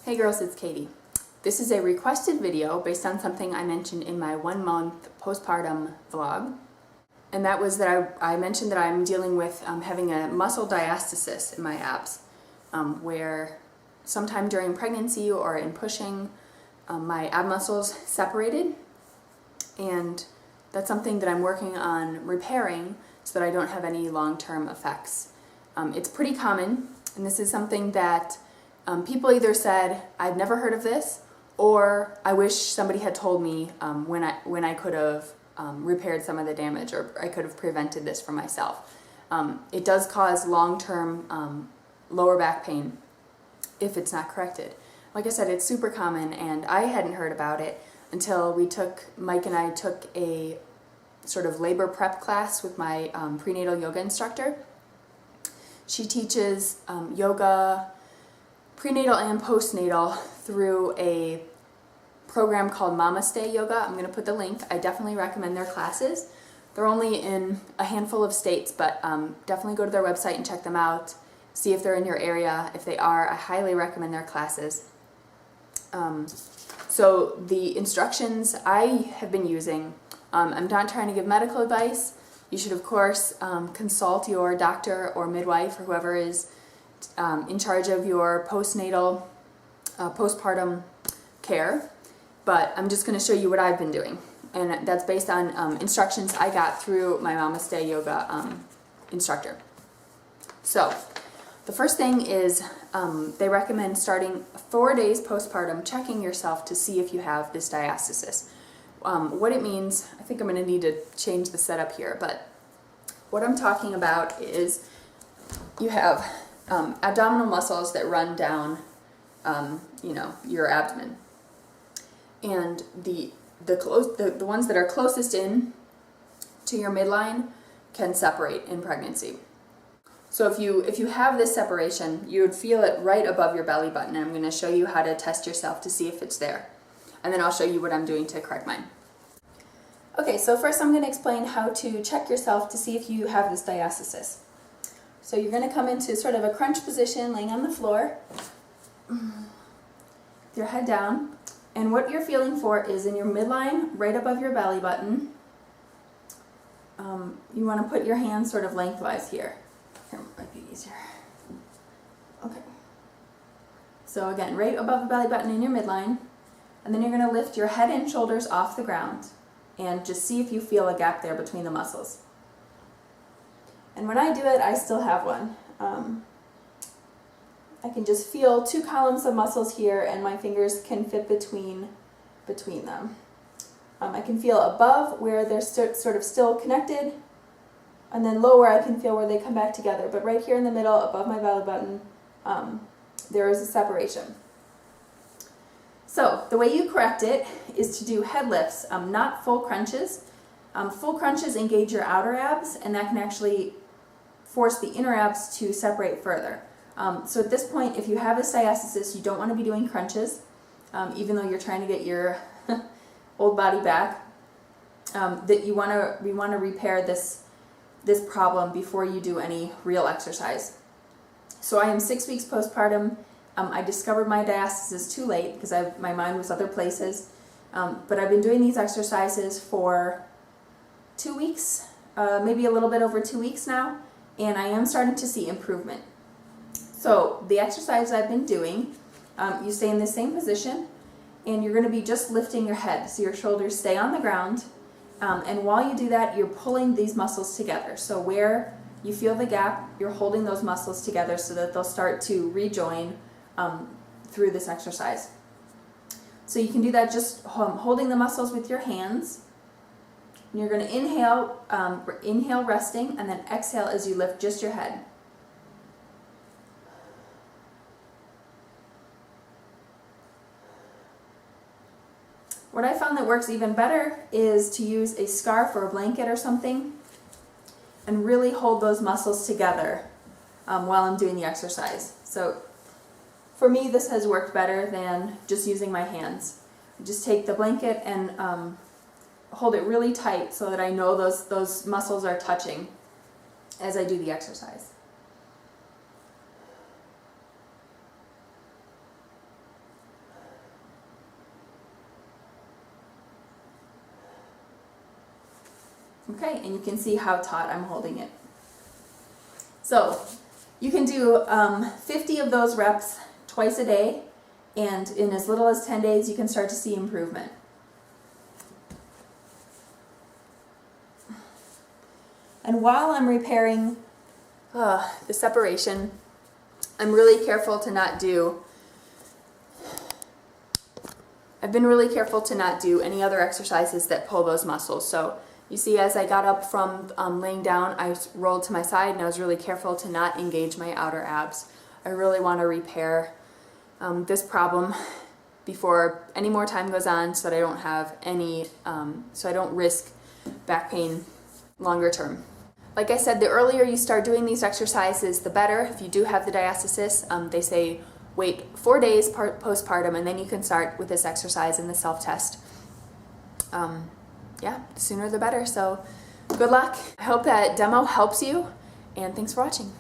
Hey girls, it's Katie. This is a requested video based on something I mentioned in my 1-month postpartum vlog. And that was that I mentioned that I'm dealing with having a muscle diastasis in my abs, where sometime during pregnancy or in pushing, my ab muscles separated. And that's something that I'm working on repairing so that I don't have any long-term effects. It's pretty common, and this is something that people either said, I've never heard of this, or I wish somebody had told me when I could have repaired some of the damage, or I could have prevented this for myself. It does cause long-term lower back pain if it's not corrected. Like I said, it's super common, and I hadn't heard about it until Mike and I took a sort of labor prep class with my prenatal yoga instructor. She teaches yoga, prenatal and postnatal, through a program called Mama Stay Yoga. I'm going to put the link. I definitely recommend their classes. They're only in a handful of states, but definitely go to their website and check them out. See if they're in your area. If they are, I highly recommend their classes. So the instructions I have been using, I'm not trying to give medical advice. You should, of course, consult your doctor or midwife or whoever is in charge of your postnatal, postpartum care. But I'm just going to show you what I've been doing. And that's based on instructions I got through my Mama Stay Yoga instructor. So the first thing is they recommend starting 4 days postpartum checking yourself to see if you have this diastasis. What it means, I think I'm going to need to change the setup here, but what I'm talking about is you have abdominal muscles that run down, your abdomen, and the ones that are closest in to your midline can separate in pregnancy. So if you have this separation, you would feel it right above your belly button. I'm going to show you how to test yourself to see if it's there. And then I'll show you what I'm doing to correct mine. Okay, so first I'm going to explain how to check yourself to see if you have this diastasis. So you're going to come into sort of a crunch position, laying on the floor, with your head down. And what you're feeling for is in your midline, right above your belly button. You want to put your hands sort of lengthwise here. Here might be easier. Okay. So again, right above the belly button in your midline. And then you're going to lift your head and shoulders off the ground and just see if you feel a gap there between the muscles. And when I do it, I still have one. I can just feel 2 columns of muscles here, and my fingers can fit between them. I can feel above where they're sort of still connected, and then lower I can feel where they come back together. But right here in the middle, above my belly button, there is a separation. So the way you correct it is to do head lifts, not full crunches. Full crunches engage your outer abs, and that can actually force the inner abs to separate further. So at this point, if you have a diastasis, you don't want to be doing crunches, even though you're trying to get your old body back. We want to repair this problem before you do any real exercise. So I am 6 weeks postpartum. I discovered my diastasis too late because my mind was other places. But I've been doing these exercises for 2 weeks, maybe a little bit over 2 weeks now, and I am starting to see improvement. So the exercise I've been doing, you stay in the same position, and you're going to be just lifting your head so your shoulders stay on the ground. And while you do that, you're pulling these muscles together. So where you feel the gap, you're holding those muscles together so that they'll start to rejoin through this exercise. So you can do that just holding the muscles with your hands. And you're going to inhale resting, and then exhale as you lift just your head. What I found that works even better is to use a scarf or a blanket or something and really hold those muscles together while I'm doing the exercise. So for me, this has worked better than just using my hands. I just take the blanket and hold it really tight so that I know those muscles are touching as I do the exercise. Okay, and you can see how taut I'm holding it. So you can do 50 of those reps twice a day, and in as little as 10 days you can start to see improvement. And while I'm repairing the separation, I'm really careful to not do, I've been really careful to not do any other exercises that pull those muscles. So you see, as I got up from laying down, I rolled to my side and I was really careful to not engage my outer abs. I really want to repair this problem before any more time goes on, so that I don't have any, so I don't risk back pain longer term. Like I said, the earlier you start doing these exercises, the better. If you do have the diastasis, they say wait 4 days postpartum, and then you can start with this exercise and the self-test. Yeah, the sooner the better. So good luck. I hope that demo helps you, and thanks for watching.